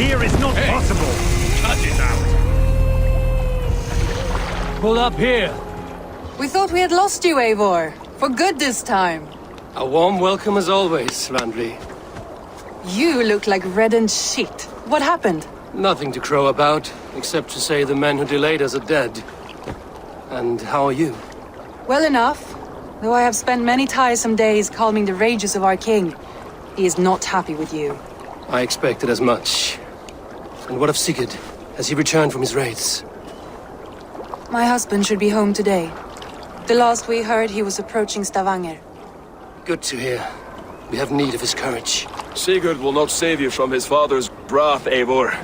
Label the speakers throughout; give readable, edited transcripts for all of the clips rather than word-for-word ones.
Speaker 1: here is not possible.
Speaker 2: Cut it out.
Speaker 1: Pull up here.
Speaker 3: We thought we had lost you, Eivor. For good this time.
Speaker 4: A warm welcome as always, Randvi.
Speaker 3: You look like reddened shit. What happened?
Speaker 4: Nothing to crow about, except to say the men who delayed us are dead. And how are you?
Speaker 3: Well enough. Though I have spent many tiresome days calming the rages of our king. He is not happy with you.
Speaker 4: I expected as much. And what of Sigurd? Has he returned from his raids?
Speaker 3: My husband should be home today. The last we heard, he was approaching Stavanger.
Speaker 4: Good to hear. We have need of his courage.
Speaker 2: Sigurd will not save you from his father's wrath, Eivor.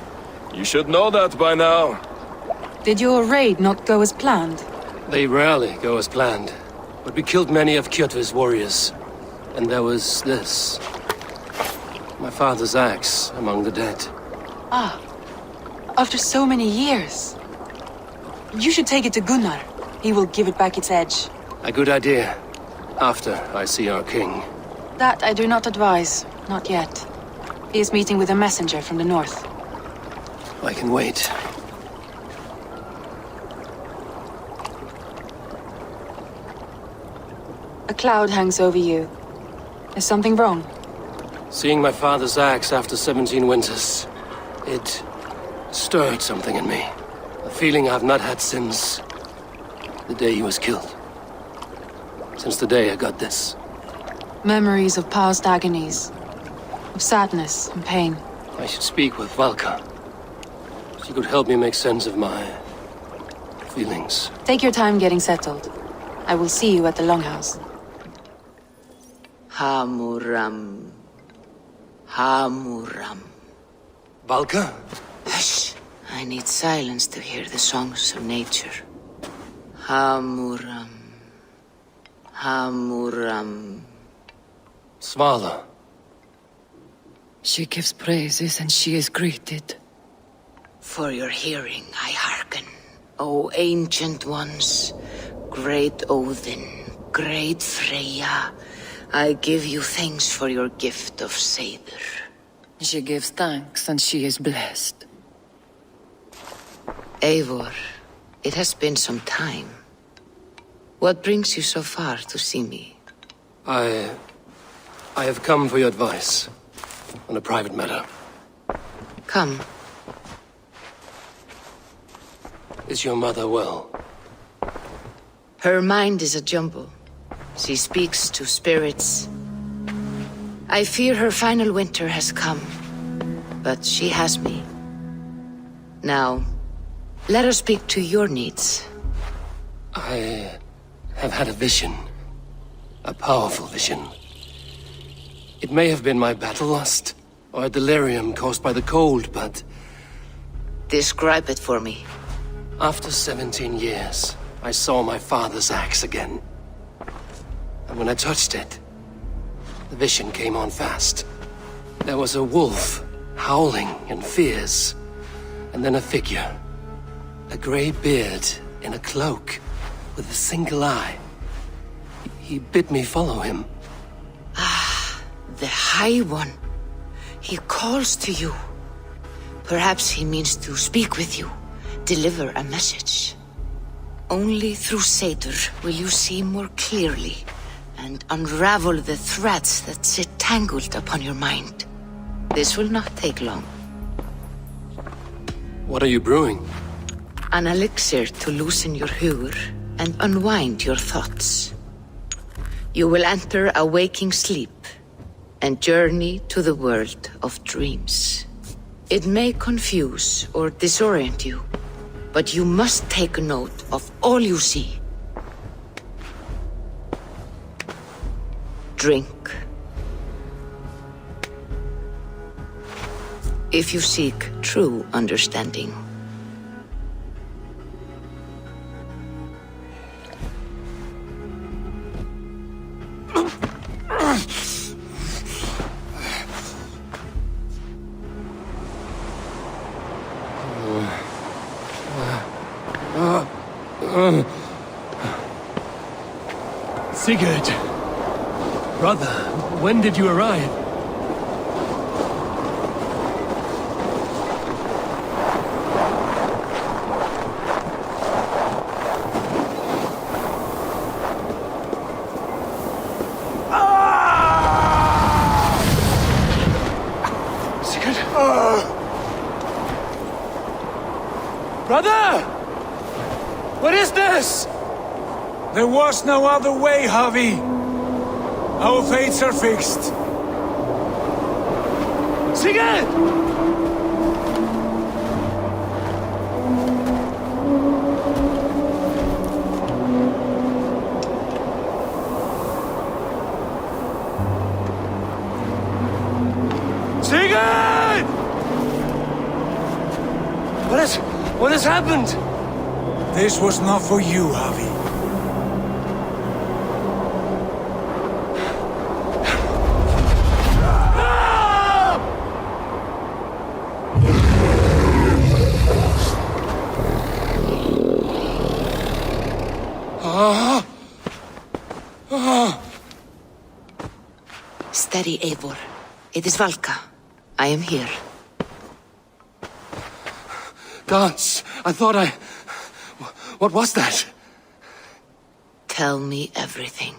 Speaker 2: You should know that by now.
Speaker 3: Did your raid not go as planned?
Speaker 4: They rarely go as planned. But we killed many of Kjotve's warriors. And there was this. My father's axe among the dead.
Speaker 3: Ah. After so many years. You should take it to Gunnar. He will give it back its edge.
Speaker 4: A good idea. After I see our king.
Speaker 3: That I do not advise. Not yet. He is meeting with a messenger from the north.
Speaker 4: I can wait.
Speaker 3: A cloud hangs over you. Is something wrong?
Speaker 4: Seeing my father's axe after 17 winters, it stirred something in me. A feeling I've not had since the day he was killed. Since the day I got this.
Speaker 3: Memories of past agonies. Of sadness and pain.
Speaker 4: I should speak with Valka. She could help me make sense of my feelings.
Speaker 3: Take your time getting settled. I will see you at the Longhouse.
Speaker 5: Hamuram. Hamuram.
Speaker 4: Valka?
Speaker 5: Hush! I need silence to hear the songs of nature. Hamuram. Hamuram.
Speaker 4: Svala.
Speaker 6: She gives praises and she is greeted.
Speaker 5: For your hearing I hearken, O ancient ones, great Odin, great Freyja. I give you thanks for your gift of Seer.
Speaker 6: She gives thanks and she is blessed.
Speaker 5: Eivor, it has been some time. What brings you so far to see me?
Speaker 4: I have come for your advice. On a private matter.
Speaker 5: Come.
Speaker 4: Is your mother well?
Speaker 5: Her mind is a jumble. She speaks to spirits. I fear her final winter has come. But she has me. Now, let her speak to your needs.
Speaker 4: I have had a vision. A powerful vision. It may have been my battle lust, or a delirium caused by the cold, but...
Speaker 5: Describe it for me.
Speaker 4: After 17 years, I saw my father's axe again. And when I touched it, the vision came on fast. There was a wolf, howling and fierce, and then a figure. A grey beard in a cloak, with a single eye. He bid me follow him.
Speaker 5: The High One. He calls to you. Perhaps he means to speak with you, deliver a message. Only through Seir will you see more clearly and unravel the threads that sit tangled upon your mind. This will not take long.
Speaker 4: What are you brewing?
Speaker 5: An elixir to loosen your hugur and unwind your thoughts. You will enter a waking sleep and journey to the world of dreams. It may confuse or disorient you, but you must take note of all you see. Drink. If you seek true understanding.
Speaker 1: Sigurd! Brother, when did you arrive?
Speaker 4: Brother! What is this?
Speaker 1: There was no other way, Javi. Our fates are fixed.
Speaker 4: Sigurd!
Speaker 1: Sigurd!
Speaker 4: What has happened?
Speaker 1: This was not for you, Javi.
Speaker 5: Steady, Eivor. It is Valka. I am here.
Speaker 4: Gods, I thought I... What was that?
Speaker 5: Tell me everything.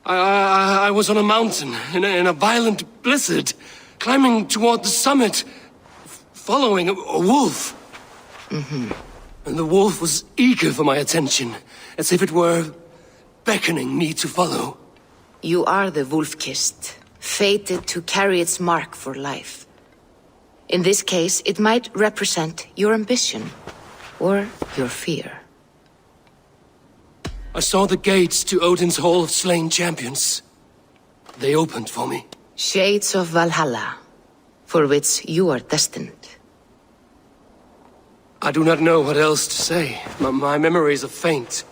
Speaker 4: I was on a mountain in a violent blizzard, climbing toward the summit, following a wolf. And the wolf was eager for my attention, as if it were beckoning me to follow.
Speaker 5: You are the wolf-kissed, fated to carry its mark for life. In this case, it might represent your ambition, or your fear.
Speaker 4: I saw the gates to Odin's Hall of Slain Champions. They opened for me.
Speaker 5: Shades of Valhalla, for which you are destined.
Speaker 4: I do not know what else to say. My memories are faint,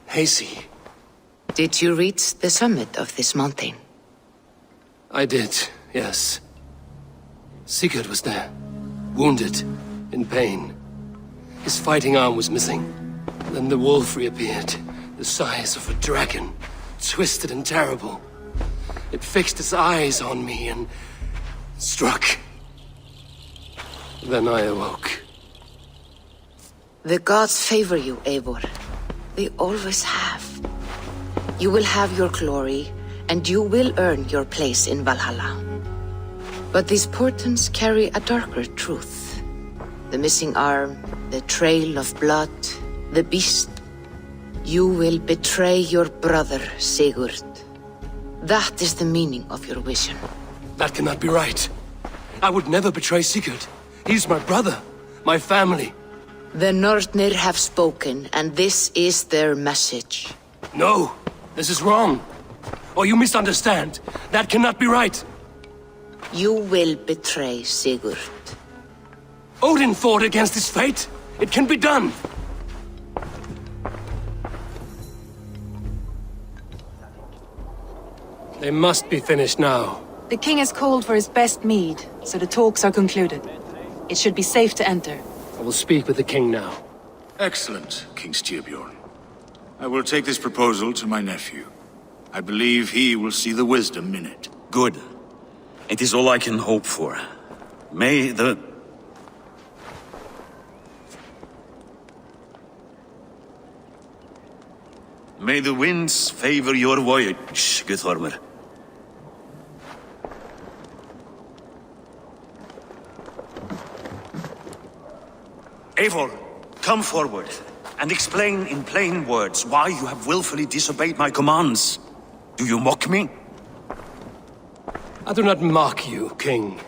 Speaker 4: hazy.
Speaker 5: Did you reach the summit of this mountain?
Speaker 4: I did, yes. Sigurd was there, wounded, in pain. His fighting arm was missing. Then the wolf reappeared, the size of a dragon, twisted and terrible. It fixed its eyes on me and struck. Then I awoke.
Speaker 5: The gods favor you, Eivor. They always have. You will have your glory, and you will earn your place in Valhalla. But these portents carry a darker truth. The missing arm, the trail of blood, the beast. You will betray your brother, Sigurd. That is the meaning of your vision.
Speaker 4: That cannot be right. I would never betray Sigurd. He's my brother, my family.
Speaker 5: The Nornir have spoken, and this is their message.
Speaker 4: No, this is wrong. Or you misunderstand. That cannot be right.
Speaker 5: You will betray Sigurd.
Speaker 4: Odin fought against his fate. It can be done. They must be finished now.
Speaker 3: The king has called for his best mead, so the talks are concluded. It should be safe to enter.
Speaker 4: I will speak with the king now.
Speaker 7: Excellent, King Styrbjorn. I will take this proposal to my nephew. I believe he will see the wisdom in it.
Speaker 8: Good. It is all I can hope for. May the winds favor your voyage, Guthormr. Eivor, come forward and explain in plain words why you have willfully disobeyed my commands. Do you mock me?
Speaker 4: I do not mock you, King.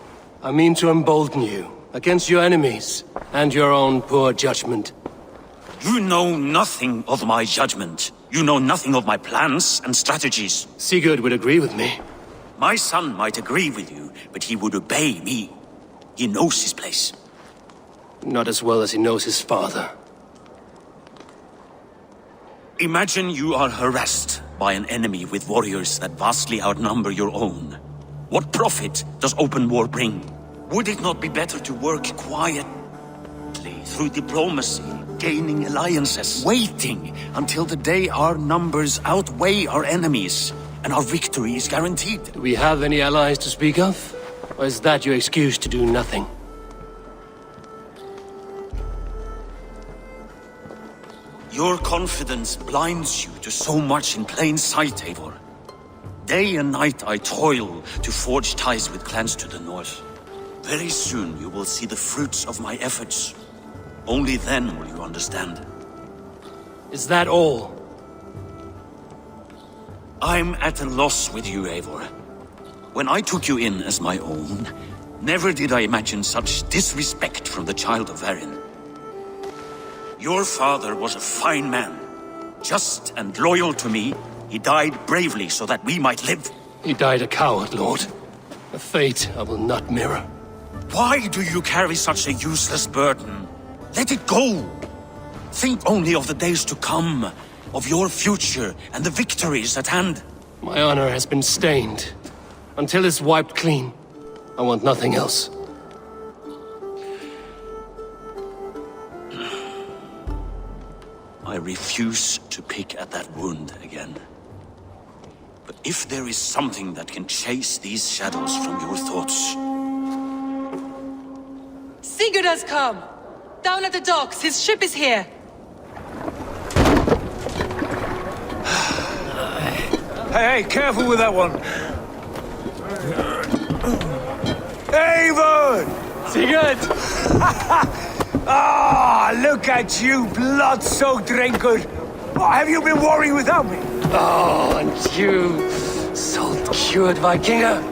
Speaker 4: I mean to embolden you against your enemies and your own poor judgment.
Speaker 8: You know nothing of my judgment. You know nothing of my plans and strategies.
Speaker 4: Sigurd would agree with me.
Speaker 8: My son might agree with you, but he would obey me. He knows his place.
Speaker 4: Not as well as he knows his father.
Speaker 8: Imagine you are harassed by an enemy with warriors that vastly outnumber your own. What profit does open war bring? Would it not be better to work quietly, through diplomacy, gaining alliances, waiting until the day our numbers outweigh our enemies, and our victory is guaranteed?
Speaker 4: Do we have any allies to speak of? Or is that your excuse to do nothing?
Speaker 8: Your confidence blinds you to so much in plain sight, Eivor. Day and night I toil to forge ties with clans to the north. Very soon you will see the fruits of my efforts. Only then will you understand.
Speaker 4: Is that all?
Speaker 8: I'm at a loss with you, Eivor. When I took you in as my own, never did I imagine such disrespect from the child of Varin. Your father was a fine man. Just and loyal to me, he died bravely so that we might live.
Speaker 4: He died a coward, Lord. A fate I will not mirror.
Speaker 8: Why do you carry such a useless burden? Let it go! Think only of the days to come, of your future and the victories at hand.
Speaker 4: My honor has been stained. Until it's wiped clean, I want nothing else.
Speaker 8: I refuse to pick at that wound again. But if there is something that can chase these shadows from your thoughts...
Speaker 3: Sigurd has come! Down at the docks, his ship is here!
Speaker 1: Hey, careful with that one! Eivor!
Speaker 4: Sigurd!
Speaker 1: Ah, look at you, blood-soaked drinker! Oh, have you been worrying without me?
Speaker 4: Oh, and you, salt-cured Vikinger.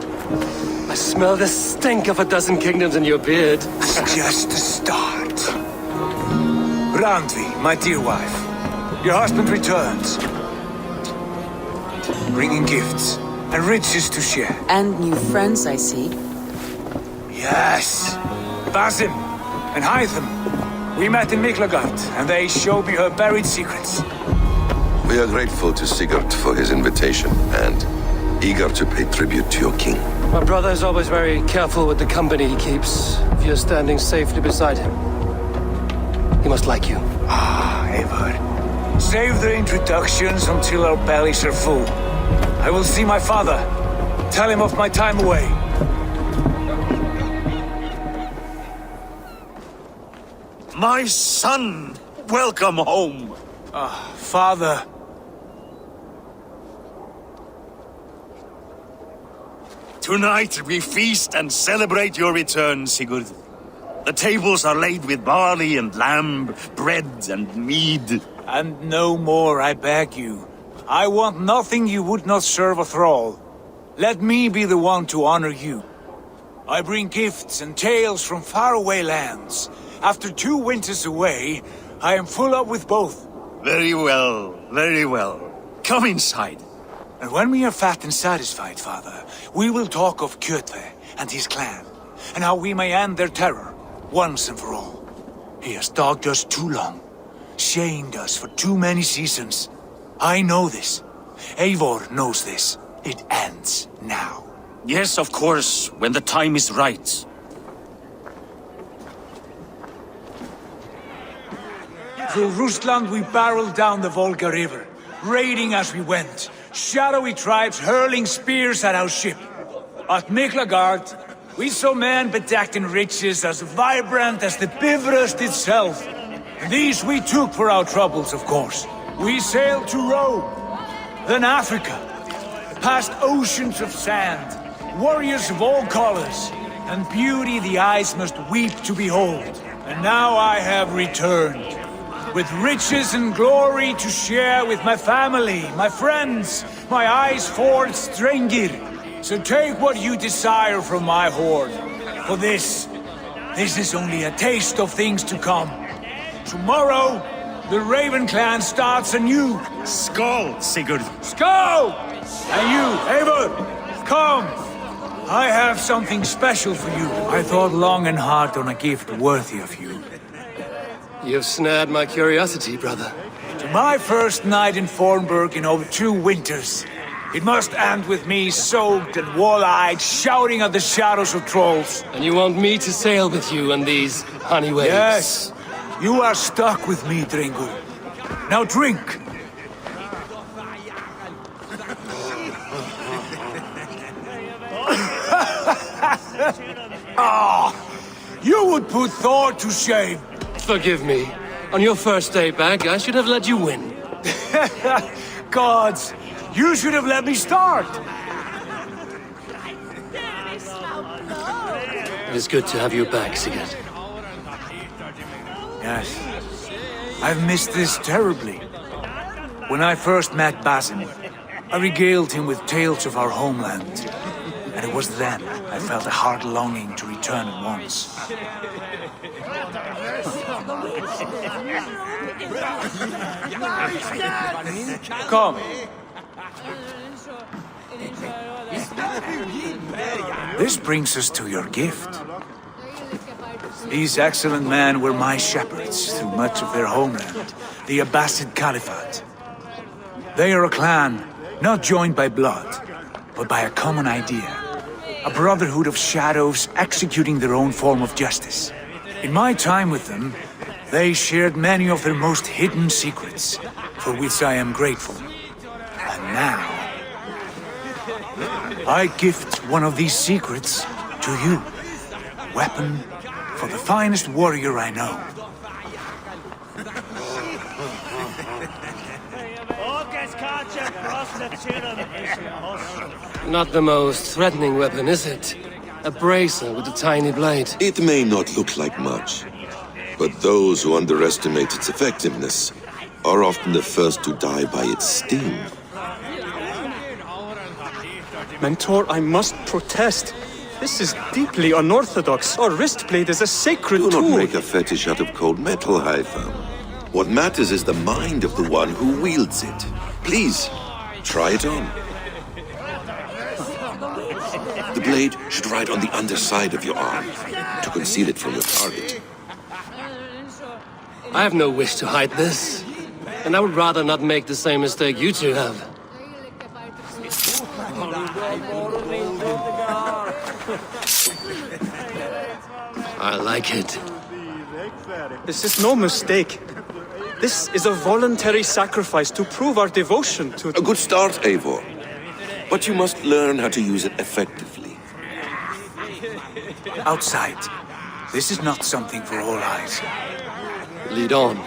Speaker 4: I smell the stink of a dozen kingdoms in your beard.
Speaker 1: It's just the start. Randvi, my dear wife, your husband returns. Bringing gifts and riches to share.
Speaker 3: And new friends, I see.
Speaker 1: Yes! Basim and Hytham. We met in Miklagard, and they showed me her buried secrets.
Speaker 9: We are grateful to Sigurd for his invitation, and eager to pay tribute to your king.
Speaker 4: My brother is always very careful with the company he keeps. If you're standing safely beside him, he must like you.
Speaker 1: Ah, Eivor. Save the introductions until our bellies are full. I will see my father. Tell him of my time away.
Speaker 8: My son! Welcome home!
Speaker 1: Father.
Speaker 8: Tonight we feast and celebrate your return, Sigurd. The tables are laid with barley and lamb, bread and mead.
Speaker 1: And no more, I beg you. I want nothing you would not serve a thrall. Let me be the one to honor you. I bring gifts and tales from faraway lands. After 2 winters away, I am full up with both.
Speaker 8: Very well, very well. Come inside.
Speaker 1: And when we are fat and satisfied, father, we will talk of Kjotve and his clan, and how we may end their terror, once and for all. He has dogged us too long, shamed us for too many seasons. I know this. Eivor knows this. It ends now.
Speaker 8: Yes, of course, when the time is right.
Speaker 1: Through Rusland we barreled down the Volga River, raiding as we went. Shadowy tribes hurling spears at our ship. At Miklagard, we saw men bedecked in riches as vibrant as the Bifrost itself. And these we took for our troubles, of course. We sailed to Rome, then Africa, past oceans of sand, warriors of all colors, and beauty the eyes must weep to behold. And now I have returned, with riches and glory to share with my family, my friends, my eyes-forged Strengir. So take what you desire from my hoard. For this is only a taste of things to come. Tomorrow, the Raven clan starts anew.
Speaker 8: Skål, Sigurd.
Speaker 1: Skål! And you, Eivor, come. I have something special for you. I thought long and hard on a gift worthy of you.
Speaker 4: You've snared my curiosity, brother.
Speaker 1: To my first night in Fornburg in over 2 winters. It must end with me soaked and wall-eyed, shouting at the shadows of trolls.
Speaker 4: And you want me to sail with you on these honey waves?
Speaker 1: Yes. You are stuck with me, Dringur. Now drink. You would put Thor to shame.
Speaker 4: Forgive me. On your first day back, I should have let you win.
Speaker 1: Gods, you should have let me start.
Speaker 4: It is good to have you back, Sigurd.
Speaker 1: Yes. I've missed this terribly. When I first met Basim, I regaled him with tales of our homeland. And it was then I felt a heart longing to return at once. Come. This brings us to your gift. These excellent men were my shepherds through much of their homeland, the Abbasid Caliphate. They are a clan, not joined by blood, but by a common idea. A brotherhood of shadows executing their own form of justice. In my time with them, they shared many of their most hidden secrets, for which I am grateful. And now, I gift one of these secrets to you. Weapon for the finest warrior I know.
Speaker 4: Not the most threatening weapon, is it? A bracer with a tiny blade.
Speaker 9: It may not look like much, but those who underestimate its effectiveness are often the first to die by its sting.
Speaker 10: Mentor, I must protest. This is deeply unorthodox. Our wrist blade is a sacred tool.
Speaker 9: Do not make a fetish out of cold metal, Eivor. What matters is the mind of the one who wields it. Please, try it on. The blade should ride on the underside of your arm, to conceal it from your target.
Speaker 4: I have no wish to hide this, and I would rather not make the same mistake you two have. I like it.
Speaker 10: This is no mistake. This is a voluntary sacrifice to prove our devotion to...
Speaker 9: A good start, Eivor. But you must learn how to use it effectively.
Speaker 1: Outside. This is not something for all eyes.
Speaker 4: Lead on.